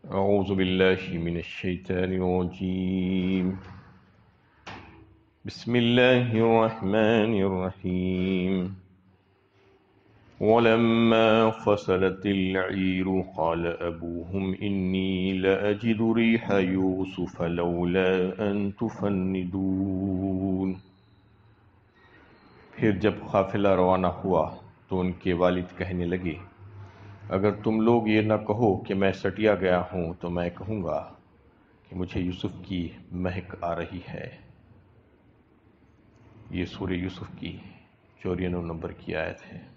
أعوذ بالله من الشيطان الرجيم. بسم الله الرحمن الرحيم. ولما فصلت العير قال أبوهم إني لأجد ريح يوسف لولا أن تفندون. پھر جب قافلہ روانہ ہوا تو ان کے والد کہنے لگے، اگر تم لوگ یہ نہ کہو کہ میں سٹیا گیا ہوں تو میں کہوں گا کہ مجھے یوسف کی مہک آ رہی ہے۔ یہ سورہ یوسف کی 94 نمبر کی آیت ہے۔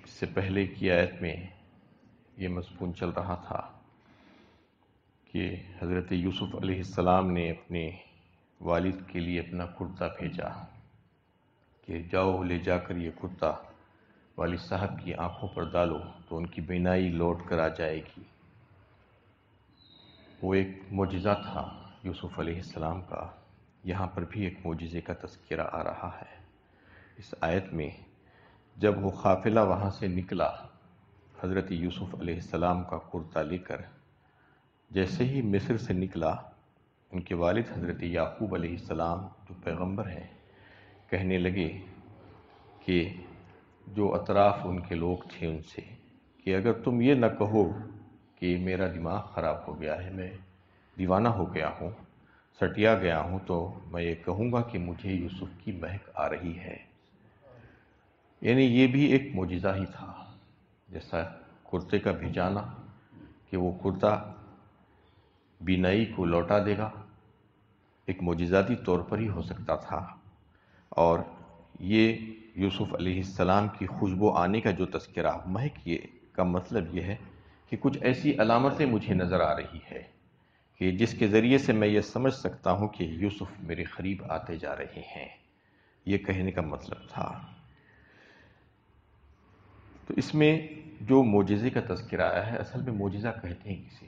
اس سے پہلے کی آیت میں یہ مضمون چل رہا تھا کہ حضرت یوسف علیہ السلام نے اپنے والد کے لیے اپنا کرتا بھیجا کہ جاؤ لے جا کر یہ کرتا والد صاحب کی آنکھوں پر ڈالو تو ان کی بینائی لوٹ کر آ جائے گی۔ وہ ایک معجزہ تھا یوسف علیہ السلام کا۔ یہاں پر بھی ایک معجزے کا تذکرہ آ رہا ہے اس آیت میں۔ جب وہ قافلہ وہاں سے نکلا حضرت یوسف علیہ السلام کا کرتا لے کر، جیسے ہی مصر سے نکلا، ان کے والد حضرت یعقوب علیہ السلام جو پیغمبر ہیں کہنے لگے کہ جو اطراف ان کے لوگ تھے ان سے کہ اگر تم یہ نہ کہو کہ میرا دماغ خراب ہو گیا ہے، میں دیوانہ ہو گیا ہوں، سٹیا گیا ہوں، تو میں یہ کہوں گا کہ مجھے یوسف کی مہک آ رہی ہے۔ یعنی یہ بھی ایک معجزہ ہی تھا، جیسا کرتے کا بھیجانا کہ وہ کرتا بینائی کو لوٹا دے گا، ایک معجزاتی طور پر ہی ہو سکتا تھا۔ اور یہ یوسف علیہ السلام کی خوشبو آنے کا جو تذکرہ، مہک یہ کا مطلب یہ ہے کہ کچھ ایسی علامتیں مجھے نظر آ رہی ہے کہ جس کے ذریعے سے میں یہ سمجھ سکتا ہوں کہ یوسف میرے قریب آتے جا رہے ہیں، یہ کہنے کا مطلب تھا۔ تو اس میں جو معجزے کا تذکرہ آیا ہے، اصل میں معجزہ کہتے ہیں کسی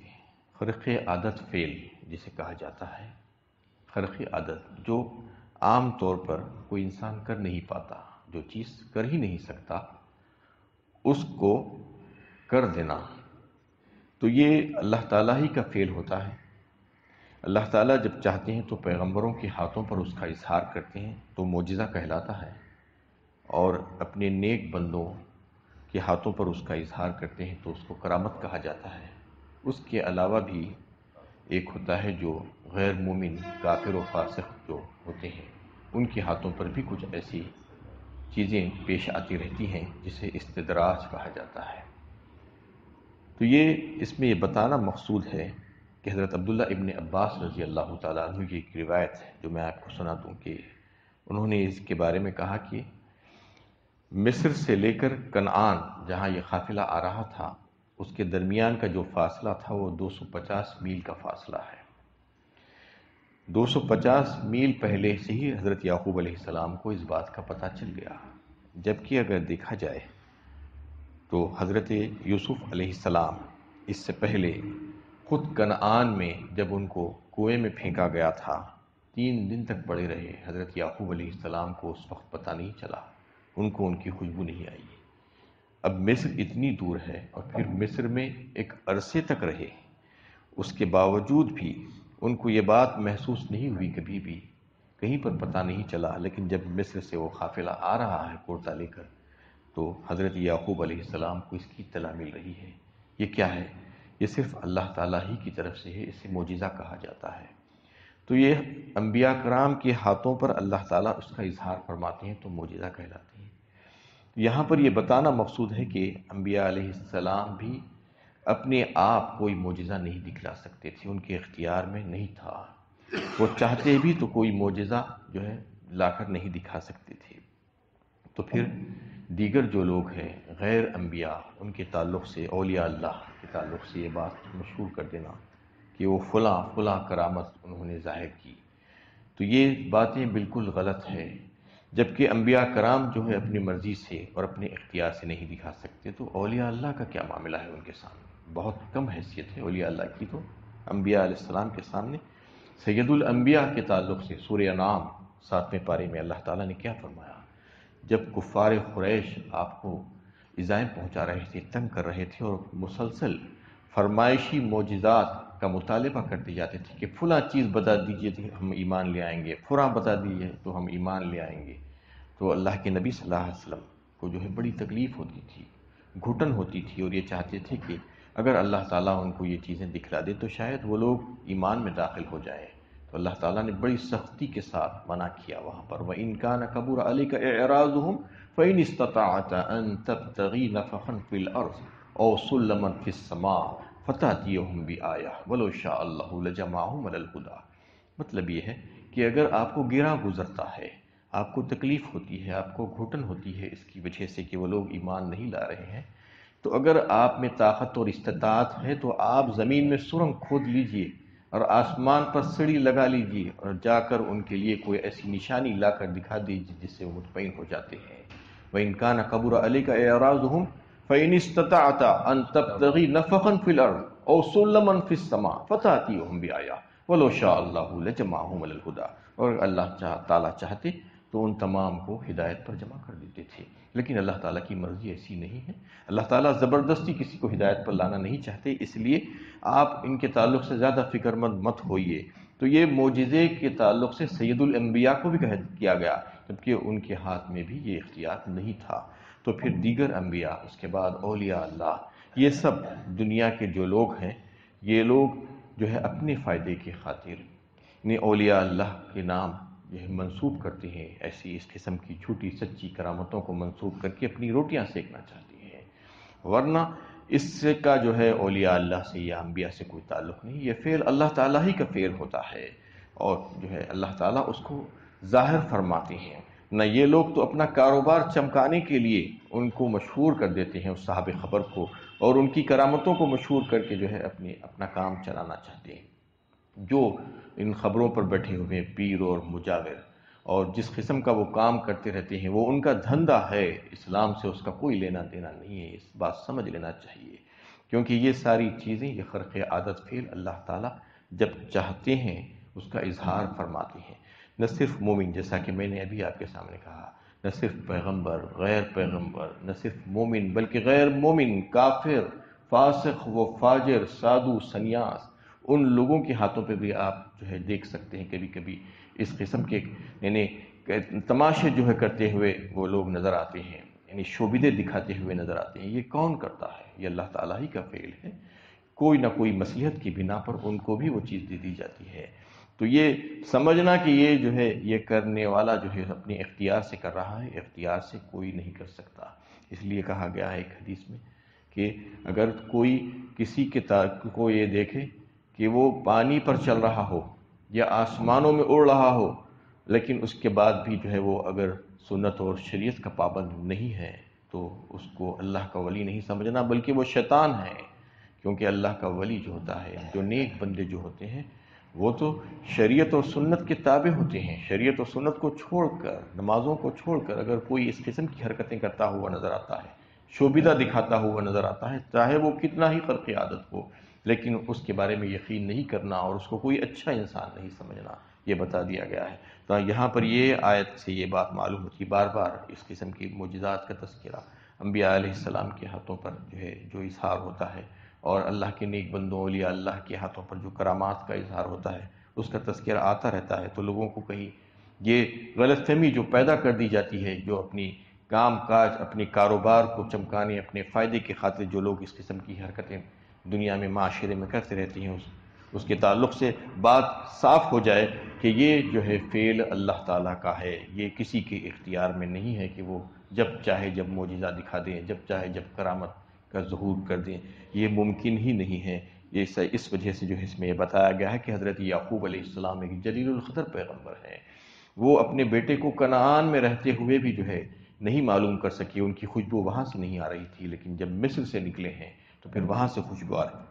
خرق عادت فعل جسے کہا جاتا ہے۔ خرق عادت جو عام طور پر کوئی انسان کر نہیں پاتا، جو چیز کر ہی نہیں سکتا اس کو کر دینا، تو یہ اللہ تعالیٰ ہی کا فعل ہوتا ہے۔ اللہ تعالیٰ جب چاہتے ہیں تو پیغمبروں کے ہاتھوں پر اس کا اظہار کرتے ہیں تو معجزہ کہلاتا ہے، اور اپنے نیک بندوں کے ہاتھوں پر اس کا اظہار کرتے ہیں تو اس کو کرامت کہا جاتا ہے۔ اس کے علاوہ بھی ایک ہوتا ہے جو غیر مومن، کافر و فاسق جو ہوتے ہیں، ان کے ہاتھوں پر بھی کچھ ایسی چیزیں پیش آتی رہتی ہیں جسے استدراج کہا جاتا ہے۔ تو یہ اس میں یہ بتانا مقصود ہے کہ حضرت عبداللہ ابن عباس رضی اللہ تعالیٰ عنہ کی ایک روایت ہے جو میں آپ کو سنا دوں کہ انہوں نے اس کے بارے میں کہا کہ مصر سے لے کر کنعان جہاں یہ قافلہ آ رہا تھا، اس کے درمیان کا جو فاصلہ تھا وہ 250 میل کا فاصلہ ہے۔ 250 میل پہلے سے ہی حضرت یعقوب علیہ السلام کو اس بات کا پتہ چل گیا، جبکہ اگر دیکھا جائے تو حضرت یوسف علیہ السلام اس سے پہلے خود کنعان میں جب ان کو کنویں میں پھینکا گیا تھا، 3 دن تک پڑے رہے۔ حضرت یعقوب علیہ السلام کو اس وقت پتہ نہیں چلا، ان کو ان کی خوشبو نہیں آئی۔ اب مصر اتنی دور ہے اور پھر مصر میں ایک عرصے تک رہے، اس کے باوجود بھی ان کو یہ بات محسوس نہیں ہوئی، کبھی بھی کہیں پر پتہ نہیں چلا۔ لیکن جب مصر سے وہ قافلہ آ رہا ہے کرتا لے کر تو حضرت یعقوب علیہ السلام کو اس کی اطلاع مل رہی ہے۔ یہ کیا ہے؟ یہ صرف اللہ تعالیٰ ہی کی طرف سے ہے، اسے معجزہ کہا جاتا ہے۔ تو یہ انبیاء کرام کے ہاتھوں پر اللہ تعالیٰ اس کا اظہار فرماتے ہیں تو معجزہ کہلاتے ہیں۔ یہاں پر یہ بتانا مقصود ہے کہ انبیاء علیہ السلام بھی اپنے آپ کوئی معجزہ نہیں دکھلا سکتے تھے، ان کے اختیار میں نہیں تھا۔ وہ چاہتے بھی تو کوئی معجزہ جو ہے لا کر نہیں دکھا سکتے تھے۔ تو پھر دیگر جو لوگ ہیں غیر انبیاء، ان کے تعلق سے، اولیاء اللہ کے تعلق سے یہ بات مشہور کر دینا کہ وہ فلاں فلاں کرامت انہوں نے ظاہر کی، تو یہ باتیں بالکل غلط ہے۔ جبکہ انبیاء کرام جو ہے اپنی مرضی سے اور اپنے اختیار سے نہیں دکھا سکتے، تو اولیاء اللہ کا کیا معاملہ ہے ان کے سامنے؟ بہت کم حیثیت ہے اولیاء اللہ کی تو انبیاء علیہ السلام کے سامنے۔ سید الانبیاء کے تعلق سے سورہ انعام 7ویں پارے میں اللہ تعالیٰ نے کیا فرمایا؟ جب کفار قریش آپ کو ایذائیں پہنچا رہے تھے، تنگ کر رہے تھے، اور مسلسل فرمائشی معجزات کا مطالبہ کرتے جاتے تھے کہ فلاں چیز بتا دیجئے تو ہم ایمان لے آئیں گے، فلاں بتا دیجئے تو ہم ایمان لے آئیں گے۔ تو اللہ کے نبی صلی اللہ علیہ وسلم کو جو ہے بڑی تکلیف ہوتی تھی، گھٹن ہوتی تھی، اور یہ چاہتے تھے کہ اگر اللہ تعالیٰ ان کو یہ چیزیں دکھلا دے تو شاید وہ لوگ ایمان میں داخل ہو جائیں۔ تو اللہ تعالیٰ نے بڑی سختی کے ساتھ منع کیا وہاں پر، وَإِن كَانَ كَبُرَ عَلَيْكَ إِعْرَاضُهُمْ فَإِنِ اسْتَطَعْتَ أَن تَبْتَغِي نَفَقًا فِي الْأَرْضِ أَوْ سُلَّمًا فِي السَّمَاءِ فَتَأْتِيَهُمْ بِآيَةٍ وَلَوْ شَاءَ اللَّهُ لَجَمَعَهُمْ عَلَى الْهُدَىٰ۔ مطلب یہ ہے کہ اگر آپ کو گراں گزرتا ہے، آپ کو تکلیف ہوتی ہے، آپ کو گھٹن ہوتی ہے اس کی وجہ سے کہ وہ لوگ ایمان نہیں لا رہے ہیں، تو اگر آپ میں طاقت اور استطاعت ہے تو آپ زمین میں سرنگ کھود لیجئے اور آسمان پر سیڑھی لگا لیجئے، اور جا کر ان کے لیے کوئی ایسی نشانی لا کر دکھا دیجئے جس سے وہ مطمئن ہو جاتے ہیں۔ وَإِن كَانَ كَبُرَ عَلَيْكَ إِعْرَاضُهُمْ فَإِنِ اسْتَطَعْتَ أَن تَبْتَغِي نَفَقًا فِي الْأَرْضِ أَوْ سُلَّمًا فِي السَّمَاءِ فَتَأْتِيَهُمْ بِآيَةٍ وَلَوْ شَاءَ اللَّهُ لَجَمَعَهُمْ عَلَى الْهُدَىٰ۔ اور اللہ تعالیٰ چاہتے تو ان تمام کو ہدایت پر جمع کر دیتے تھے، لیکن اللہ تعالیٰ کی مرضی ایسی نہیں ہے۔ اللہ تعالیٰ زبردستی کسی کو ہدایت پر لانا نہیں چاہتے، اس لیے آپ ان کے تعلق سے زیادہ فکر مند مت ہوئیے۔ تو یہ معجزے کے تعلق سے سید الانبیاء کو بھی کیا گیا، جبکہ ان کے ہاتھ میں بھی یہ اختیار نہیں تھا۔ تو پھر دیگر انبیاء، اس کے بعد اولیاء اللہ، یہ سب دنیا کے جو لوگ ہیں، یہ لوگ جو ہے اپنے فائدے کی خاطر انہیں اولیاء اللہ کے نام جو ہے منسوب کرتے ہیں، ایسی اس قسم کی جھوٹی سچی کرامتوں کو منسوب کر کے اپنی روٹیاں سیکنا چاہتے ہیں، ورنہ اس سے کا جو ہے اولیاء اللہ سے یا انبیاء سے کوئی تعلق نہیں۔ یہ فعل اللہ تعالیٰ ہی کا فعل ہوتا ہے، اور جو ہے اللہ تعالیٰ اس کو ظاہر فرماتے ہیں۔ نہ یہ لوگ تو اپنا کاروبار چمکانے کے لیے ان کو مشہور کر دیتے ہیں، اس صاحب خبر کو، اور ان کی کرامتوں کو مشہور کر کے جو ہے اپنا کام چلانا چاہتے ہیں۔ جو ان خبروں پر بیٹھے ہوئے پیر اور مجاور اور جس قسم کا وہ کام کرتے رہتے ہیں، وہ ان کا دھندا ہے، اسلام سے اس کا کوئی لینا دینا نہیں ہے، اس بات سمجھ لینا چاہیے۔ کیونکہ یہ ساری چیزیں، یہ خرق عادت فعل اللہ تعالیٰ جب چاہتے ہیں اس کا اظہار فرماتے ہیں۔ نہ صرف مومن، جیسا کہ میں نے ابھی آپ کے سامنے کہا، نہ صرف پیغمبر، غیر پیغمبر، نہ صرف مومن بلکہ غیر مومن، کافر، فاسق و فاجر، سادھو، سنیاس، ان لوگوں کے ہاتھوں پہ بھی آپ جو ہے دیکھ سکتے ہیں کبھی کبھی اس قسم کے یعنی تماشے جو ہے کرتے ہوئے وہ لوگ نظر آتے ہیں، یعنی شوبدے دکھاتے ہوئے نظر آتے ہیں۔ یہ کون کرتا ہے؟ یہ اللہ تعالیٰ ہی کا فعل ہے۔ کوئی نہ کوئی مصلحت کی بنا پر ان کو بھی وہ چیز دے دی جاتی ہے۔ تو یہ سمجھنا کہ یہ جو ہے یہ کرنے والا جو ہے اپنے اختیار سے کر رہا ہے، اختیار سے کوئی نہیں کر سکتا۔ اس لیے کہا گیا ہے ایک حدیث میں کہ اگر کوئی کسی کو یہ دیکھے کہ وہ پانی پر چل رہا ہو یا آسمانوں میں اڑ رہا ہو، لیکن اس کے بعد بھی جو ہے وہ اگر سنت اور شریعت کا پابند نہیں ہے تو اس کو اللہ کا ولی نہیں سمجھنا، بلکہ وہ شیطان ہے۔ کیونکہ اللہ کا ولی جو ہوتا ہے، جو نیک بندے جو ہوتے ہیں، وہ تو شریعت اور سنت کے تابع ہوتے ہیں۔ شریعت اور سنت کو چھوڑ کر، نمازوں کو چھوڑ کر اگر کوئی اس قسم کی حرکتیں کرتا ہوا نظر آتا ہے، شوبدہ دکھاتا ہوا نظر آتا ہے، چاہے وہ کتنا ہی خرق عادت ہو، لیکن اس کے بارے میں یقین نہیں کرنا اور اس کو کوئی اچھا انسان نہیں سمجھنا، یہ بتا دیا گیا ہے۔ تو یہاں پر یہ آیت سے یہ بات معلوم ہوتی ہے، بار بار اس قسم کی معجزات کا تذکرہ انبیاء علیہ السلام کے ہاتھوں پر جو ہے جو اظہار ہوتا ہے، اور اللہ کے نیک بندوں اولیاء اللہ کے ہاتھوں پر جو کرامات کا اظہار ہوتا ہے اس کا تذکرہ آتا رہتا ہے۔ تو لوگوں کو کہیں یہ غلط فہمی جو پیدا کر دی جاتی ہے، جو اپنی کام کاج، اپنے کاروبار کو چمکانے، اپنے فائدے کی خاطر جو لوگ اس قسم کی حرکتیں دنیا میں معاشرے میں کرتے رہتے ہیں، اس کے تعلق سے بات صاف ہو جائے کہ یہ جو ہے فعل اللہ تعالیٰ کا ہے، یہ کسی کے اختیار میں نہیں ہے کہ وہ جب چاہے جب معجزہ دکھا دیں، جب چاہے جب کرامت کا ظہور کر دیں، یہ ممکن ہی نہیں ہے۔ یہ اس وجہ سے جو ہے اس میں یہ بتایا گیا ہے کہ حضرت یعقوب علیہ السلام ایک جلیل القدر پیغمبر ہیں، وہ اپنے بیٹے کو کنعان میں رہتے ہوئے بھی جو ہے نہیں معلوم کر سکے، ان کی خوشبو وہاں سے نہیں آ رہی تھی، لیکن جب مصر سے نکلے ہیں تو پھر وہاں سے خوشبو آ رہی۔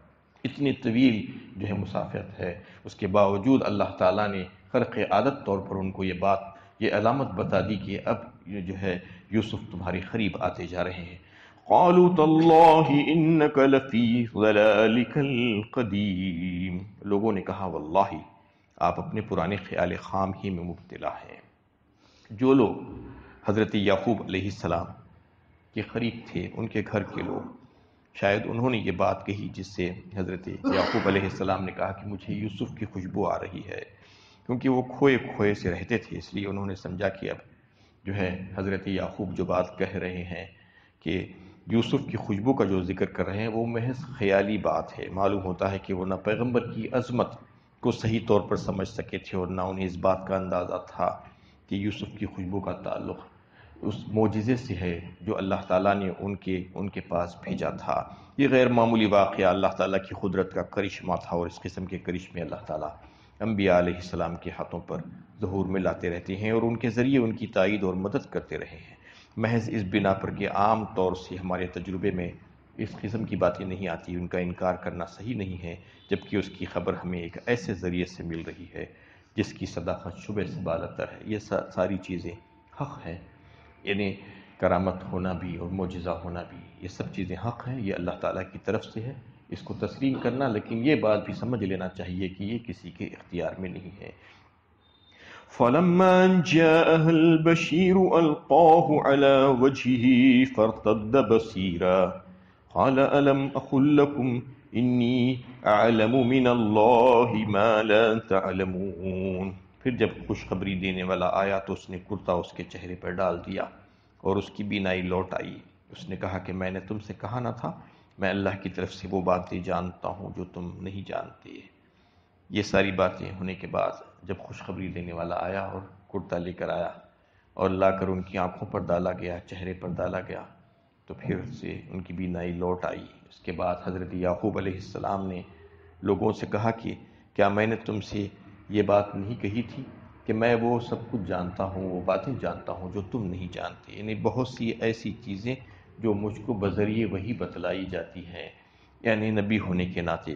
اتنی طویل جو ہے مسافت ہے، اس کے باوجود اللہ تعالیٰ نے خرق عادت طور پر ان کو یہ بات، یہ علامت بتا دی کہ اب یہ جو ہے یوسف تمہارے قریب آتے جا رہے ہیں۔ قالوا تاللہ انک لفی ضلالک القدیم، لوگوں نے کہا واللہ آپ اپنے پرانے خیال خام ہی میں مبتلا ہیں۔ جو لوگ حضرت یعقوب علیہ السلام کے قریب تھے، ان کے گھر کے لوگ، شاید انہوں نے یہ بات کہی جس سے حضرت یعقوب علیہ السلام نے کہا کہ مجھے یوسف کی خوشبو آ رہی ہے، کیونکہ وہ کھوئے کھوئے سے رہتے تھے، اس لیے انہوں نے سمجھا کہ اب جو ہے حضرت یعقوب جو بات کہہ رہے ہیں کہ یوسف کی خوشبو کا جو ذکر کر رہے ہیں وہ محض خیالی بات ہے۔ معلوم ہوتا ہے کہ وہ نہ پیغمبر کی عظمت کو صحیح طور پر سمجھ سکے تھے اور نہ انہیں اس بات کا اندازہ تھا کہ یوسف کی خوشبو کا تعلق اس معجزے سے ہے جو اللہ تعالیٰ نے ان کے پاس بھیجا تھا۔ یہ غیر معمولی واقعہ اللہ تعالیٰ کی قدرت کا کرشمہ تھا، اور اس قسم کے کرشمے اللہ تعالیٰ انبیاء علیہ السلام کے ہاتھوں پر ظہور میں لاتے رہتے ہیں اور ان کے ذریعے ان کی تائید اور مدد کرتے رہے ہیں، محض اس بنا پر کہ عام طور سے ہمارے تجربے میں اس قسم کی باتیں نہیں آتی، ان کا انکار کرنا صحیح نہیں ہے، جبکہ اس کی خبر ہمیں ایک ایسے ذریعے سے مل رہی ہے جس کی صداقت شبہ سے بالاتر ہے۔ یہ ساری چیزیں حق ہیں، یعنی کرامت ہونا بھی اور معجزہ ہونا بھی، یہ سب چیزیں حق ہیں، یہ اللہ تعالیٰ کی طرف سے ہے، اس کو تسلیم کرنا، لیکن یہ بات بھی سمجھ لینا چاہیے کہ یہ کسی کے اختیار میں نہیں ہے۔ فَلَمَّا جَاءَهَا الْبَشِيرُ أَلْقَاهُ عَلَى وَجْهِهِ فَارْتَدَّ بَصِيرًا قَالَ أَلَمْ أَقُلْ لَكُمْ إِنِّي أَعْلَمُ مِنَ اللَّهِ مَا لَا تَعْلَمُونَ۔ پھر جب خوشخبری دینے والا آیا تو اس نے کرتا اس کے چہرے پر ڈال دیا اور اس کی بینائی لوٹ آئی۔ اس نے کہا کہ میں نے تم سے کہا نہ تھا، میں اللہ کی طرف سے وہ باتیں جانتا ہوں جو تم نہیں جانتے۔ یہ ساری باتیں ہونے کے بعد جب خوشخبری دینے والا آیا اور کرتا لے کر آیا اور لا کر ان کی آنکھوں پر ڈالا گیا، چہرے پر ڈالا گیا، تو پھر سے ان کی بینائی لوٹ آئی۔ اس کے بعد حضرت یعقوب علیہ السلام نے لوگوں سے کہا کہ کیا میں نے تم سے یہ بات نہیں کہی تھی کہ میں وہ سب کچھ جانتا ہوں، وہ باتیں جانتا ہوں جو تم نہیں جانتے، یعنی بہت سی ایسی چیزیں جو مجھ کو بذریعہ وحی بتلائی جاتی ہیں، یعنی نبی ہونے کے ناطے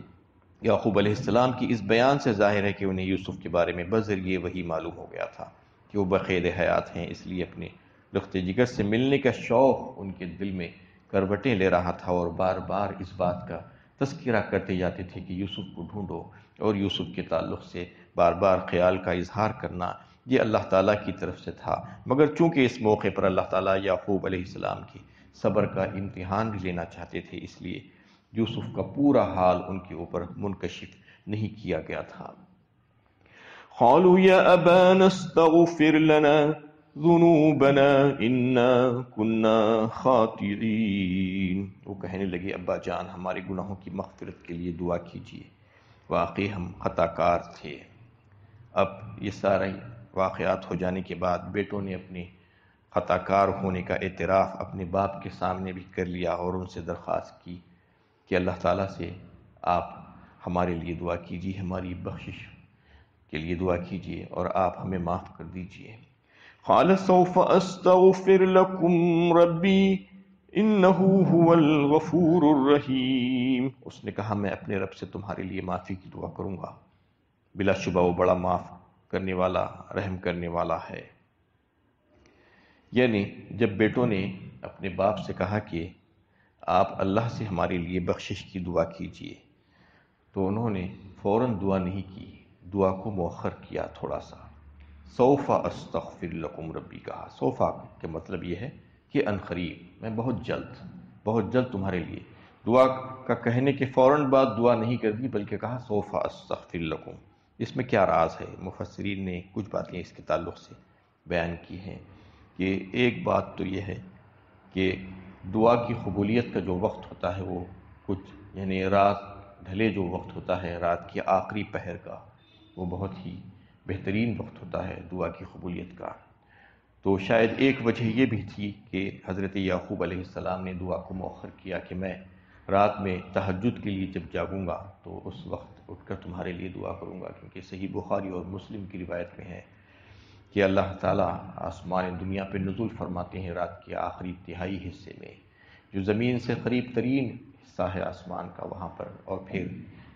یعقوب علیہ السلام کی اس بیان سے ظاہر ہے کہ انہیں یوسف کے بارے میں بذریعہ وحی معلوم ہو گیا تھا کہ وہ بقید حیات ہیں، اس لیے اپنے رخت جگر سے ملنے کا شوق ان کے دل میں کروٹیں لے رہا تھا اور بار بار اس بات کا تذکرہ کرتے جاتے تھے کہ یوسف کو ڈھونڈو، اور یوسف کے تعلق سے بار بار خیال کا اظہار کرنا یہ اللہ تعالیٰ کی طرف سے تھا۔ مگر چونکہ اس موقع پر اللہ تعالیٰ یعقوب علیہ السلام کی صبر کا امتحان بھی لینا چاہتے تھے، اس لیے یوسف کا پورا حال ان کے اوپر منکشف نہیں کیا گیا تھا۔ قالوا يا أبانا استغفر لنا ذنوبنا إنا كنا خاطئين۔ وہ کہنے لگے ابا جان ہمارے گناہوں کی مغفرت کے لیے دعا کیجیے، واقعی ہم خطا کار تھے۔ اب یہ سارے واقعات ہو جانے کے بعد بیٹوں نے اپنے خطا کار ہونے کا اعتراف اپنے باپ کے سامنے بھی کر لیا اور ان سے درخواست کی کہ اللہ تعالیٰ سے آپ ہمارے لیے دعا کیجیے، ہماری بخشش کے لیے دعا کیجیے اور آپ ہمیں معاف کر دیجیے۔ قال سوف أستغفر لكم ربي إنه هو الغفور الرحيم۔ اس نے کہا میں اپنے رب سے تمہارے لیے معافی کی دعا کروں گا، بلا شبہ وہ بڑا معاف کرنے والا، رحم کرنے والا ہے۔ یعنی جب بیٹوں نے اپنے باپ سے کہا کہ آپ اللہ سے ہمارے لیے بخشش کی دعا کیجیے، تو انہوں نے فوراً دعا نہیں کی، دعا کو مؤخر کیا تھوڑا سا۔ سوف استغفر لکم ربی کہا، سوفا کا مطلب یہ ہے کہ عنقریب، میں بہت جلد تمہارے لیے، دعا کا کہنے کے فوراً بعد دعا نہیں کر دی بلکہ کہا سوف استغفر لکم۔ اس میں کیا راز ہے؟ مفسرین نے کچھ باتیں اس کے تعلق سے بیان کی ہیں کہ ایک بات تو یہ ہے کہ دعا کی قبولیت کا جو وقت ہوتا ہے وہ کچھ یعنی رات ڈھلے جو وقت ہوتا ہے، رات کی آخری پہر کا، وہ بہت ہی بہترین وقت ہوتا ہے دعا کی قبولیت کا۔ تو شاید ایک وجہ یہ بھی تھی کہ حضرت یعقوب علیہ السلام نے دعا کو مؤخر کیا کہ میں رات میں تہجد کے لیے جب جاگوں گا تو اس وقت اٹھ کر تمہارے لیے دعا کروں گا، کیونکہ صحیح بخاری اور مسلم کی روایت میں ہے کہ اللہ تعالیٰ آسمان دنیا پہ نزول فرماتے ہیں رات کے آخری تہائی حصے میں، جو زمین سے قریب ترین حصہ ہے آسمان کا، وہاں پر، اور پھر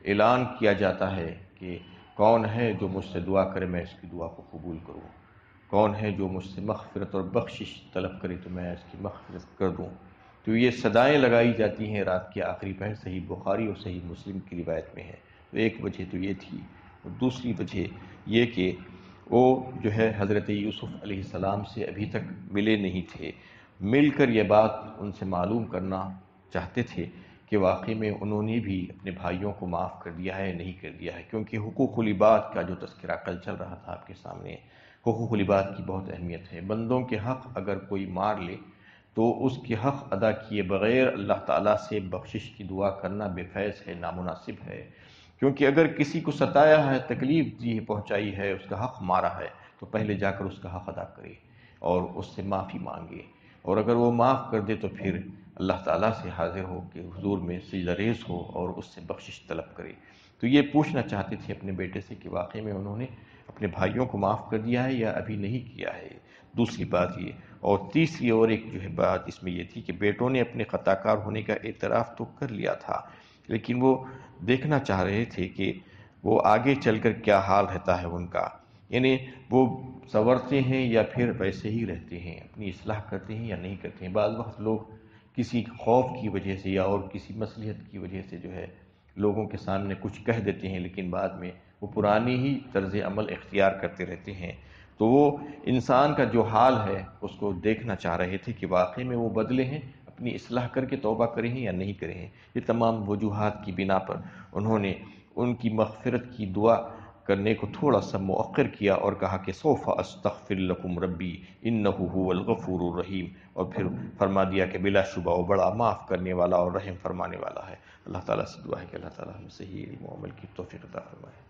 اعلان کیا جاتا ہے کہ کون ہے جو مجھ سے دعا کرے میں اس کی دعا کو قبول کروں، کون ہے جو مجھ سے مغفرت اور بخشش طلب کرے تو میں اس کی مغفرت کر دوں۔ تو یہ صدائیں لگائی جاتی ہیں رات کے آخری پہر، صحیح بخاری اور صحیح مسلم کی روایت میں ہے۔ تو ایک وجہ تو یہ تھی، اور دوسری وجہ یہ کہ وہ جو ہے حضرت یوسف علیہ السلام سے ابھی تک ملے نہیں تھے، مل کر یہ بات ان سے معلوم کرنا چاہتے تھے کہ واقعی میں انہوں نے بھی اپنے بھائیوں کو معاف کر دیا ہے نہیں کر دیا ہے، کیونکہ حقوق العباد کا جو تذکرہ کل چل رہا تھا آپ کے سامنے، حقوق العباد کی بہت اہمیت ہے۔ بندوں کے حق اگر کوئی مار لے تو اس کے حق ادا کیے بغیر اللہ تعالیٰ سے بخشش کی دعا کرنا بے فیض ہے، نامناسب ہے، کیونکہ اگر کسی کو ستایا ہے، تکلیف دی پہنچائی ہے، اس کا حق مارا ہے، تو پہلے جا کر اس کا حق ادا کرے اور اس سے معافی مانگے، اور اگر وہ معاف کر دے تو پھر اللہ تعالیٰ سے حاضر ہو کے حضور میں سجدہ ریز ہو اور اس سے بخشش طلب کرے۔ تو یہ پوچھنا چاہتے تھے اپنے بیٹے سے کہ واقعی میں انہوں نے اپنے بھائیوں کو معاف کر دیا ہے یا ابھی نہیں کیا ہے، دوسری بات یہ۔ اور تیسری اور ایک جو ہے بات اس میں یہ تھی کہ بیٹوں نے اپنے خطا کار ہونے کا اعتراف تو کر لیا تھا، لیکن وہ دیکھنا چاہ رہے تھے کہ وہ آگے چل کر کیا حال رہتا ہے ان کا، یعنی وہ سنورتے ہیں یا پھر ویسے ہی رہتے ہیں، اپنی اصلاح کرتے ہیں یا نہیں کرتے ہیں۔ بعض وقت لوگ کسی خوف کی وجہ سے یا اور کسی مصلحت کی وجہ سے جو ہے لوگوں کے سامنے کچھ کہہ دیتے ہیں، لیکن بعد میں وہ پرانی ہی طرز عمل اختیار کرتے رہتے ہیں۔ تو وہ انسان کا جو حال ہے اس کو دیکھنا چاہ رہے تھے کہ واقعی میں وہ بدلے ہیں، اپنی اصلاح کر کے توبہ کریں ہیں یا نہیں کریں ہیں۔ یہ تمام وجوہات کی بنا پر انہوں نے ان کی مغفرت کی دعا کرنے کو تھوڑا سا مؤخر کیا اور کہا کہ سوف استغفر لکم ربی انہ هو الغفور الرحیم، اور پھر فرما دیا کہ بلا شبہ وہ بڑا معاف کرنے والا اور رحم فرمانے والا ہے۔ اللہ تعالیٰ سے دعا ہے کہ اللہ تعالیٰ ہم صحیح علم و عمل کی توفیق عطا فرمائے۔